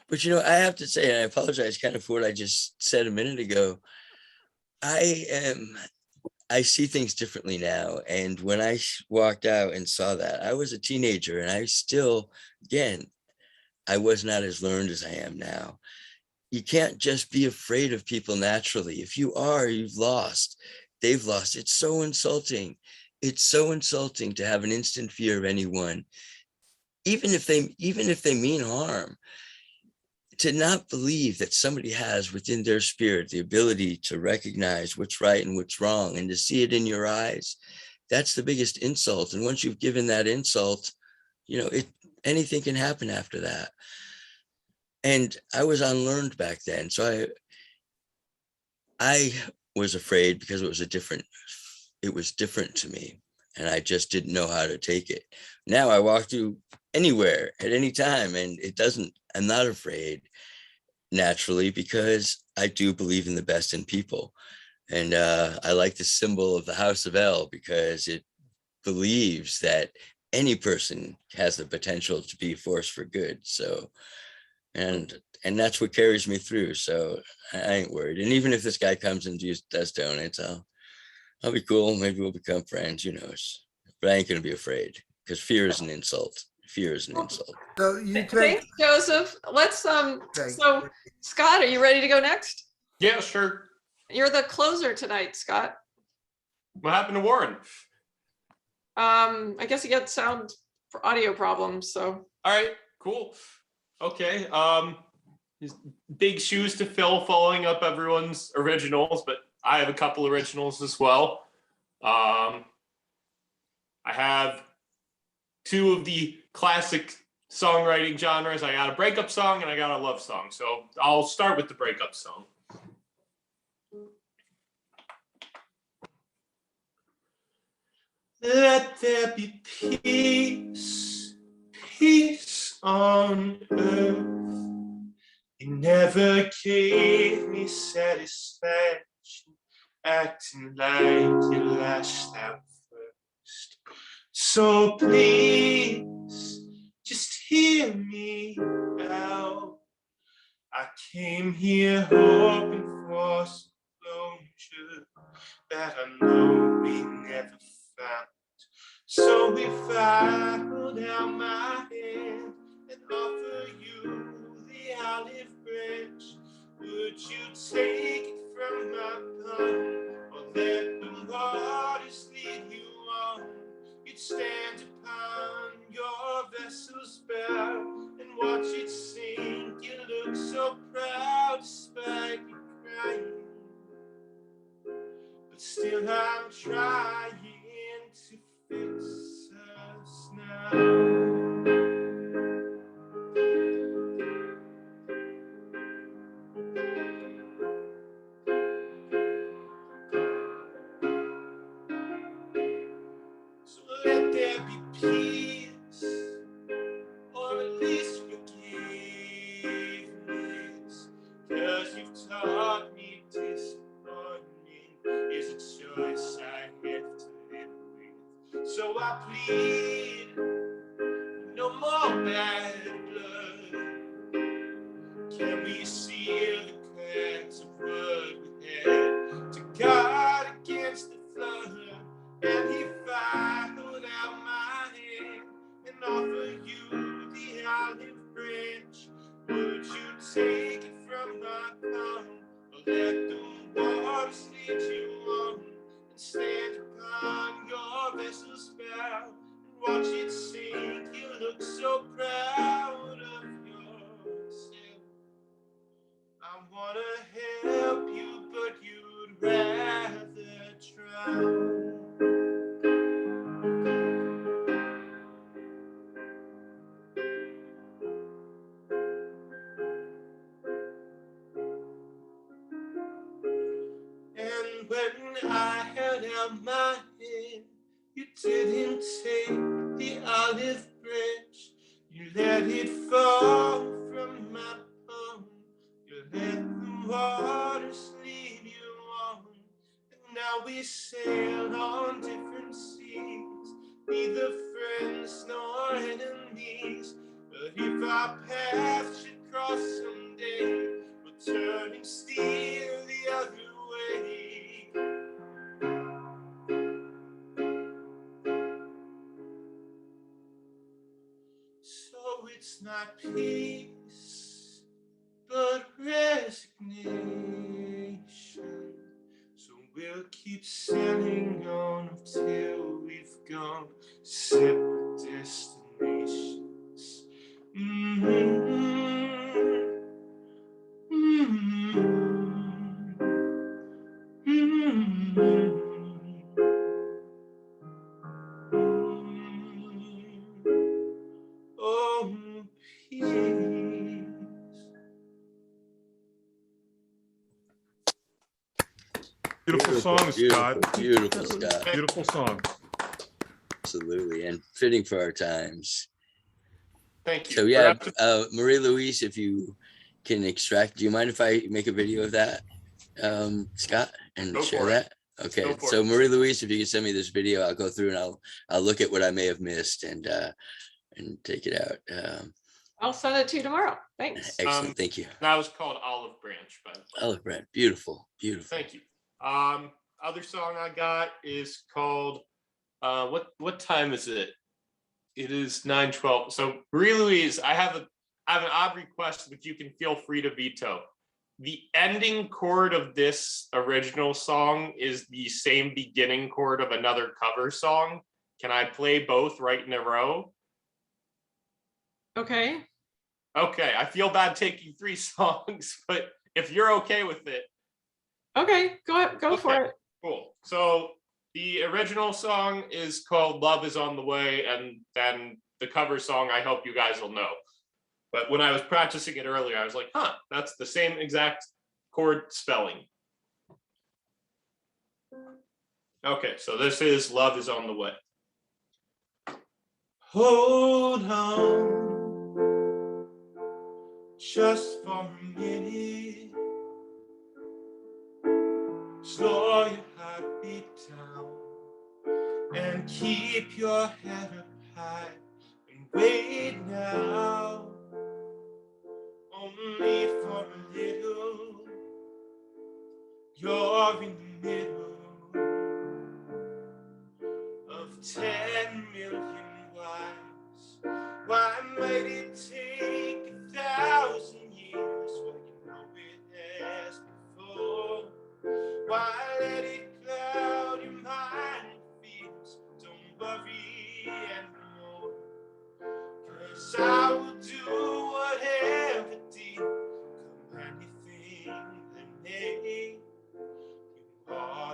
But, you know, I have to say, and I apologize kind of for what I just said a minute ago, I see things differently now. And when I walked out and saw that, I was a teenager, and I still, again, I was not as learned as I am now. You can't just be afraid of people naturally. If you are, you've lost. They've lost. It's so insulting. It's so insulting to have an instant fear of anyone, even if they mean harm. To not believe that somebody has within their spirit the ability to recognize what's right and what's wrong, and to see it in your eyes, that's the biggest insult. And once you've given that insult, you know, anything can happen after that. And I was unlearned back then. So I was afraid because it was different to me. And I just didn't know how to take it. Now I walk through anywhere at any time and I'm not afraid naturally because I do believe in the best in people. And I like the symbol of the House of L because it believes that any person has the potential to be a force for good. So, and that's what carries me through. So I ain't worried. And even if this guy comes and does donuts, I'll be cool. Maybe we'll become friends, who knows? But I ain't gonna be afraid because fear is an insult. Fear is an insult. So you take, Thanks, Joseph. Let's, Okay. so Scott, are you ready to go next? Yeah, sure. You're the closer tonight, Scott. What happened to Warren? I guess he got sound for audio problems, so. All right, cool. Okay. Big shoes to fill following up everyone's originals, but I have a couple originals as well. I have two of the classic songwriting genres. I got a breakup song and I got a love song. So I'll start with the breakup song. Let there be peace, peace on earth. You never gave me satisfaction, acting like you lashed out first. So please, just hear me out. I came here hoping for some closure that I know we never found. So if I hold out my hand and offer you the olive branch, would you take it from my palm or let the waters lead you on? You'd stand upon your vessel's bow and watch it sink. You look so proud despite you crying, but still I'm trying to fix us now. So let there be peace, or at least forgiveness, 'cause you've taught me disappointment is a choice I have to live with. So I plead, no more bad blood. Can we seal the cracks of what we had to guard against the flood? And if I hold out my hand and offer you the olive branch, would you take it from my palm or let the waters lead you on and stand upon your vessel's bow and watch it sink? You look so proud of yourself. I wanna help you, but you'd rather drown. And when I held out my hand, you didn't take the olive branch. You let it fall from my palm. You let the waters lead you on. And now we sail on different seas, neither friends nor enemies. But if our paths should cross someday, we'll turn and steer the other way. So it's not peace, but resignation. So we'll keep sailing on until we've gone separate destinations. Oh, peace. Beautiful song, Scott. Beautiful, Scott. Beautiful song. Absolutely, and fitting for our times. Thank you. So yeah, Marie-Louise, if you can extract, do you mind if I make a video of that, Scott, and Go share for it. that? Okay, Go for so it. Marie-Louise, if you can send me this video, I'll go through and I'll look at what I may have missed and take it out. I'll send it to you tomorrow. Thanks. Excellent, thank you. That was called Olive Branch, by the way. Olive Branch, beautiful, beautiful. Thank you. Other song I got is called what time is it? It is 9:12. So Marie-Louise, I have an odd request, but you can feel free to veto. The ending chord of this original song is the same beginning chord of another cover song. Can I play both right in a row? Okay. Okay, I feel bad taking 3 songs, but if you're okay with it. Okay, go for it. Cool. So the original song is called Love Is on the Way, and then the cover song, I hope you guys will know. But when I was practicing it earlier, I was like, huh, that's the same exact chord spelling. Okay, so this is Love Is on the Way. Hold on, just for a minute. Slow your heartbeat down and keep your head up high and wait now, only for a little. You're in the middle of 10 million whys. Why might it take 1,000 years? Well, you know it has before. Why let it cloud your mind with fears? Don't worry anymore, 'cause I will do whatever dear, come anything that may. You are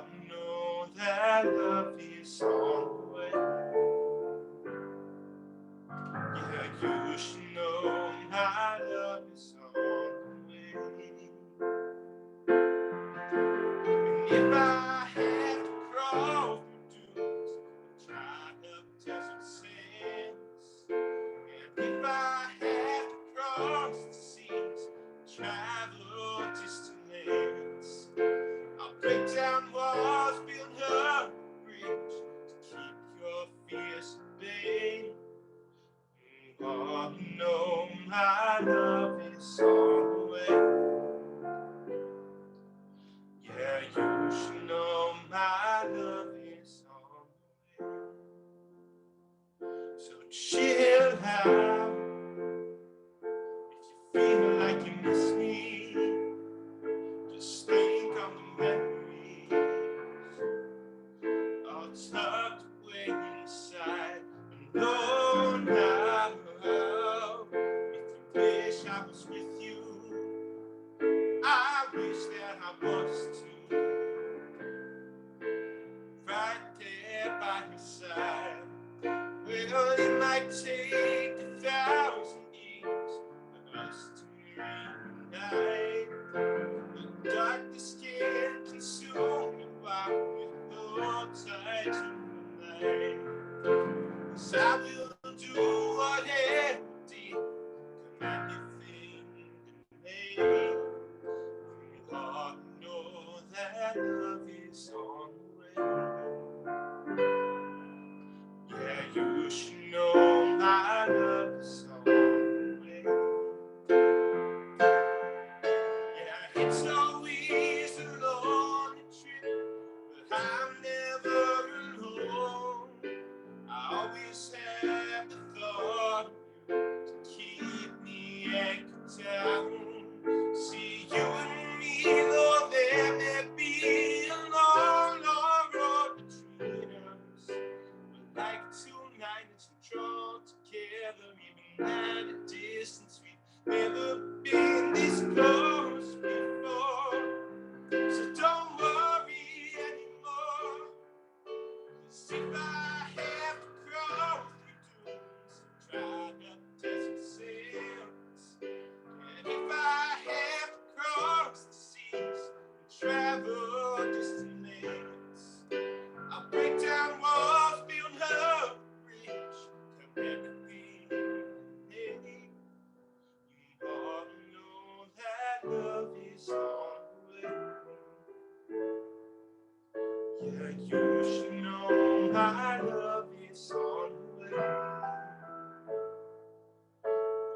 Yeah, you should know my love is on the way.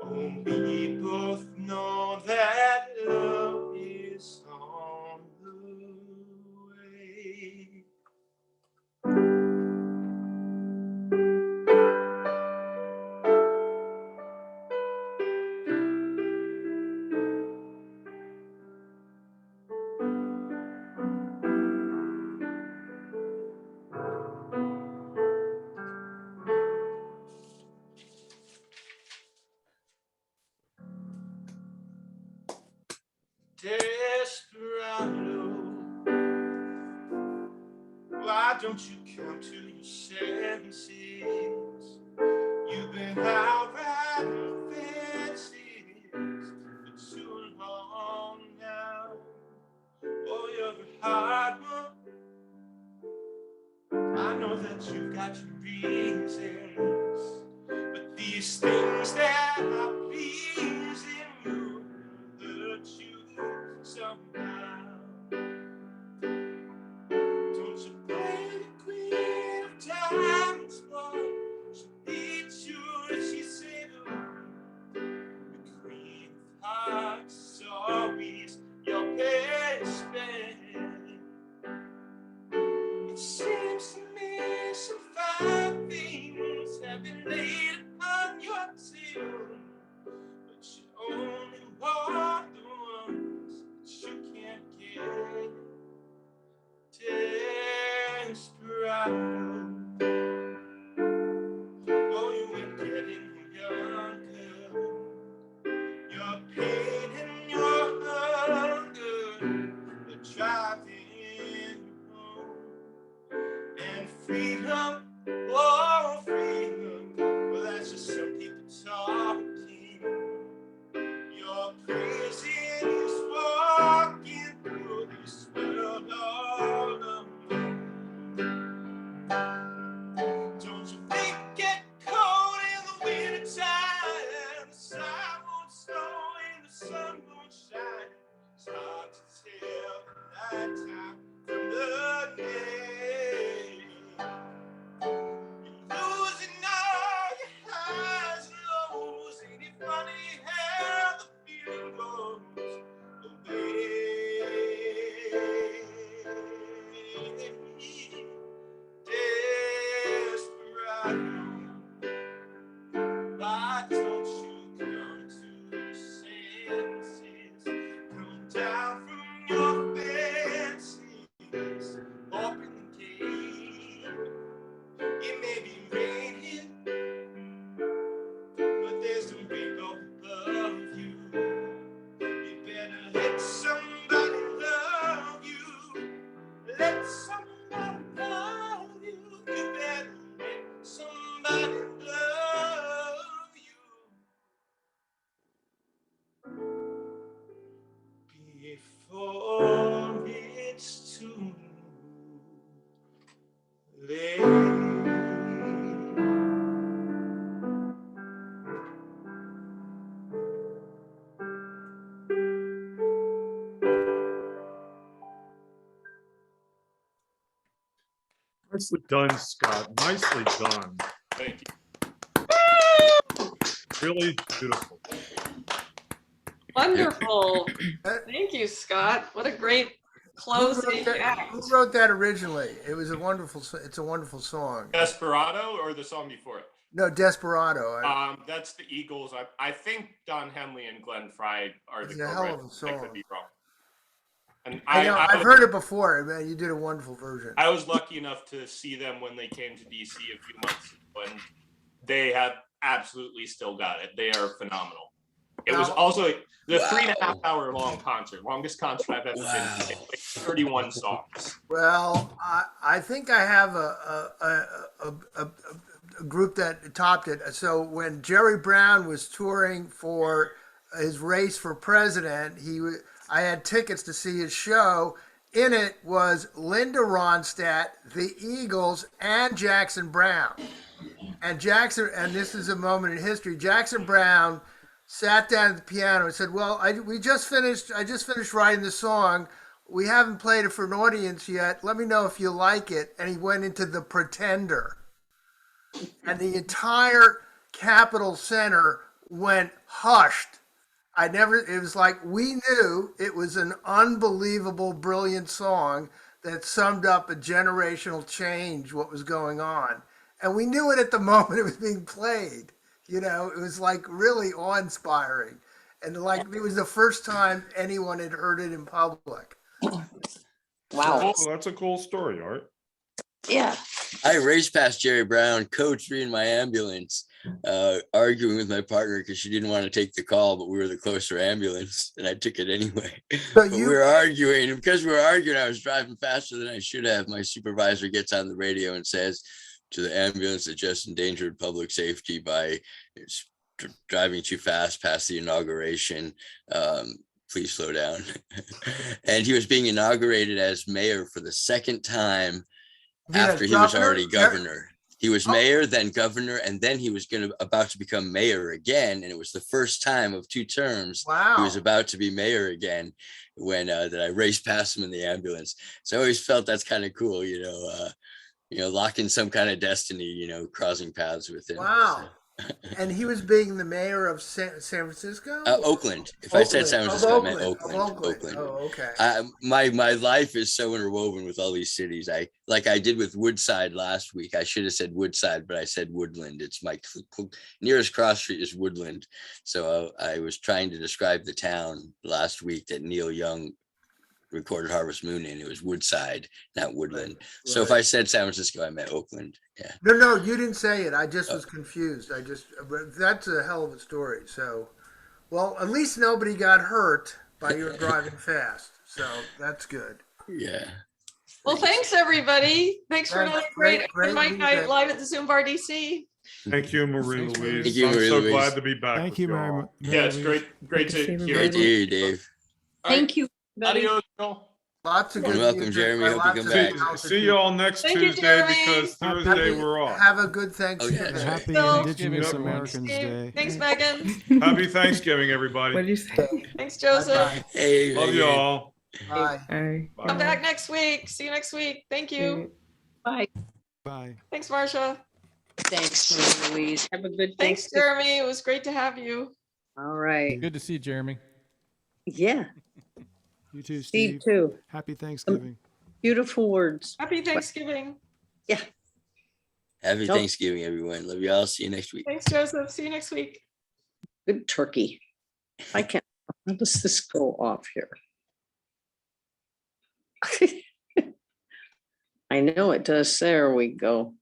Oh, we both know that love is on the way. Desperado, why don't you come to your senses? You've been out riding fences for too long now. Oh, you're a hard one. I know that you've got your reasons, but these things that are pleasing you hurt you somehow. Don't you play the queen of diamonds, boy? She beats you and she said, the queen of hearts is always your best friend. It seems to me some fine things have been laid upon your table, but you only want the ones that you can't get. Desperado, oh, you ain't getting younger. Your pain and your hunger are driving you home. And freedom, oh, freedom, well, that's just some people talking. Your prison is walking through this world all alone. Don't you think get cold in the wintertime? The sun won't snow and the sun won't shine. It's hard to tell the nighttime from the day. You're losing all your highs and lows. Ain't it funny how the feeling goes away? Desperado, why don't you come to your senses? Come down from your fences, open the gate. It may be raining, but there's no rainbow above you. You better let somebody love you. Let somebody love you. You better let somebody love you before it's too late. Nicely done, Scott. Nicely done. Thank you. Really beautiful. Wonderful. Thank you, Scott. What a great closing act. Who wrote that originally? It was a wonderful. It's a wonderful song. Desperado or the song before it? No, Desperado. That's the Eagles. I think Don Henley and Glenn Frey are It's the a hell of a co-writers. I could song. be wrong. And I've heard it before, man. You did a wonderful version. I was lucky enough to see them when they came to DC a few months ago, and they have absolutely still got it. They are phenomenal. It was also the 3.5 hour long concert, longest concert I've ever been to, like 31 songs. Well, I think I have a group that topped it. So when Jerry Brown was touring for his race for president, I had tickets to see his show. In it was Linda Ronstadt, the Eagles, and Jackson Brown. And this is a moment in history. Jackson Brown sat down at the piano and said, "Well, I just finished writing the song. we haven't played it for an audience yet. Let me know if you like it. And he went into The Pretender. And the entire Capitol Center went hushed. It was like we knew it was an unbelievable, brilliant song that summed up a generational change, what was going on. And we knew it at the moment it was being played. You know, it was like really awe-inspiring. And like it was the first time anyone had heard it in public. Wow. Well, that's a cool story, Art. Yeah. I raced past Jerry Brown, coach 3 in my ambulance, arguing with my partner because she didn't want to take the call, but we were the closer ambulance, and I took it anyway. But We were arguing, and because we were arguing, I was driving faster than I should have. My supervisor gets on the radio and says to the ambulance that just endangered public safety by driving too fast past the inauguration. Please slow down. And he was being inaugurated as mayor for the second time after he was already governor. He was mayor, then governor, and then he was about to become mayor again. And it was the first time of 2 terms he was about to be mayor again when that I raced past him in the ambulance. So I always felt that's kind of cool, you know, locking some kind of destiny, you know, crossing paths with him. Wow. And he was being the mayor of San Francisco? Oakland. If I said San Francisco, I meant Oakland. Oakland. Oh, okay. My life is so interwoven with all these cities. Like I did with Woodside last week. I should have said Woodside, but I said Woodland. It's my nearest cross street is Woodland. So I was trying to describe the town last week that Neil Young recorded Harvest Moon in. It was Woodside, not Woodland. Right. So if I said San Francisco, I meant Oakland. Yeah. No, you didn't say it. I just was confused. That's a hell of a story. So, well, at least nobody got hurt by your driving fast. So that's good. Yeah. Well, thanks everybody. Thanks for another great Mike Night live at the ZoomBarDC. Thank you, Marie-Louise. Thank you, I'm Marie-Louise. so glad to be back. Thank you, Mary. Yeah, it's great to hear. Great to hear you, Dave. Thank you. Adios, Joel. Lots of You're good welcome, music. Jeremy. Hope you Lots come of back. good See you all next Thank you, Tuesday Jeremy. because Thursday we're off. Have a good Thanksgiving. Okay. Happy Bill. Indigenous Yep. Americans Day. Thanks, Megan. Happy Thanksgiving, everybody. What do you say? Thanks, Joseph. Bye. Hey, Love you all. Bye. Bye. Come back next week. See you next week. Thank you. Bye. Bye. Thanks, Marcia. Thanks, Marie-Louise. Have a good Thanks, Thanksgiving. Jeremy. It was great to have you. All right. Good to see you, Jeremy. Yeah. You too, Steve Steve. too. Happy Thanksgiving. Beautiful words. Happy Thanksgiving. Yeah. Happy Nope. Thanksgiving, everyone. Love you all. See you next week. Thanks, Joseph. See you next week. Good turkey. I can't. How does this go off here? I know it does. There we go.